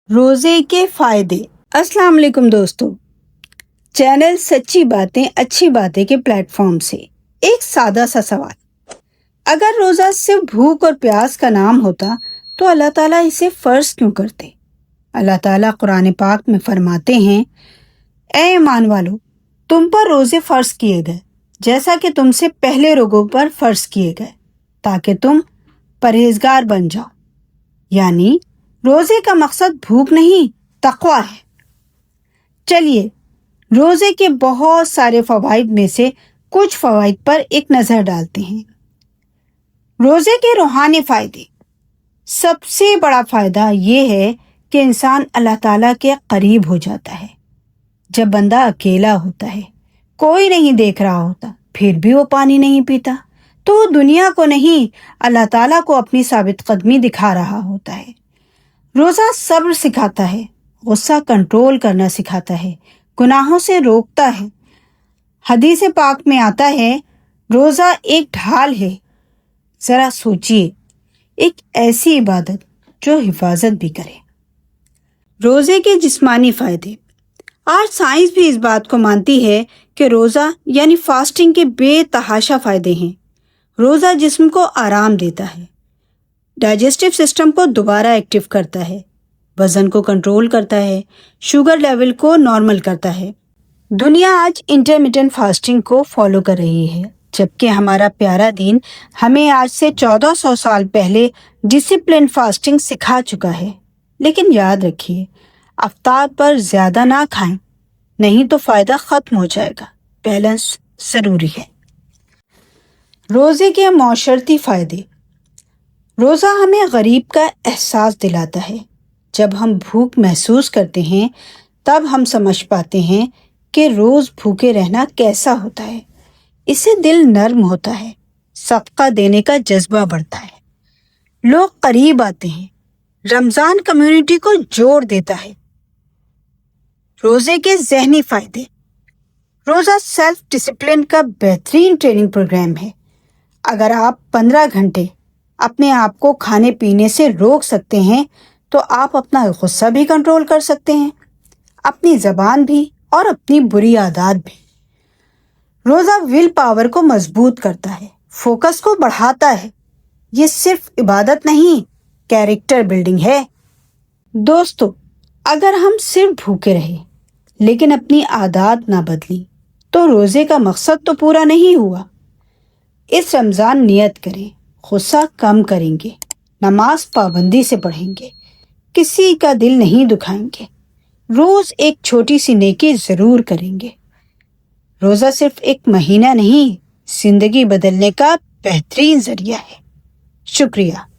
روزے کے فائدے۔ السلام علیکم دوستو، چینل سچی باتیں اچھی باتیں کے پلیٹ فارم سے ایک سادہ سا سوال۔ اگر روزہ صرف بھوک اور پیاس کا نام ہوتا تو اللہ تعالیٰ اسے فرض کیوں کرتے؟ اللہ تعالیٰ قرآن پاک میں فرماتے ہیں، اے ایمان والو، تم پر روزے فرض کیے گئے جیسا کہ تم سے پہلے لوگوں پر فرض کیے گئے تاکہ تم پرہیزگار بن جاؤ۔ یعنی روزے کا مقصد بھوک نہیں، تقویٰ ہے۔ چلیے روزے کے بہت سارے فوائد میں سے کچھ فوائد پر ایک نظر ڈالتے ہیں۔ روزے کے روحانی فائدے۔ سب سے بڑا فائدہ یہ ہے کہ انسان اللہ تعالیٰ کے قریب ہو جاتا ہے۔ جب بندہ اکیلا ہوتا ہے، کوئی نہیں دیکھ رہا ہوتا، پھر بھی وہ پانی نہیں پیتا تو وہ دنیا کو نہیں، اللہ تعالیٰ کو اپنی ثابت قدمی دکھا رہا ہوتا ہے۔ روزہ صبر سکھاتا ہے، غصہ کنٹرول کرنا سکھاتا ہے، گناہوں سے روکتا ہے۔ حدیث پاک میں آتا ہے، روزہ ایک ڈھال ہے۔ ذرا سوچئے، ایک ایسی عبادت جو حفاظت بھی کرے۔ روزے کے جسمانی فائدے۔ آج سائنس بھی اس بات کو مانتی ہے کہ روزہ یعنی فاسٹنگ کے بے تحاشا فائدے ہیں۔ روزہ جسم کو آرام دیتا ہے، ڈائجسٹو سسٹم کو دوبارہ ایکٹیو کرتا ہے، وزن کو کنٹرول کرتا ہے، شوگر لیول کو نارمل کرتا ہے۔ دنیا آج انٹرمیٹنٹ فاسٹنگ کو فالو کر رہی ہے، جبکہ ہمارا پیارا دین ہمیں آج سے 1400 سال پہلے ڈسپلن فاسٹنگ سکھا چکا ہے۔ لیکن یاد رکھیے، افطار پر زیادہ نہ کھائیں، نہیں تو فائدہ ختم ہو جائے گا۔ بیلنس ضروری ہے۔ روزے کے معاشرتی فائدے۔ روزہ ہمیں غریب کا احساس دلاتا ہے۔ جب ہم بھوک محسوس کرتے ہیں تب ہم سمجھ پاتے ہیں کہ روز بھوکے رہنا کیسا ہوتا ہے۔ اس سے دل نرم ہوتا ہے، صدقہ دینے کا جذبہ بڑھتا ہے، لوگ قریب آتے ہیں، رمضان کمیونٹی کو جوڑ دیتا ہے۔ روزے کے ذہنی فائدے۔ روزہ سیلف ڈسپلن کا بہترین ٹریننگ پروگرام ہے۔ اگر آپ 15 گھنٹے اپنے آپ کو کھانے پینے سے روک سکتے ہیں تو آپ اپنا غصہ بھی کنٹرول کر سکتے ہیں، اپنی زبان بھی اور اپنی بری عادات بھی۔ روزہ ول پاور کو مضبوط کرتا ہے، فوکس کو بڑھاتا ہے۔ یہ صرف عبادت نہیں، کیریکٹر بلڈنگ ہے۔ دوستو، اگر ہم صرف بھوکے رہے لیکن اپنی عادات نہ بدلی تو روزے کا مقصد تو پورا نہیں ہوا۔ اس رمضان نیت کریں، غصہ کم کریں گے، نماز پابندی سے پڑھیں گے، کسی کا دل نہیں دکھائیں گے، روز ایک چھوٹی سی نیکی ضرور کریں گے۔ روزہ صرف ایک مہینہ نہیں، زندگی بدلنے کا بہترین ذریعہ ہے۔ شکریہ۔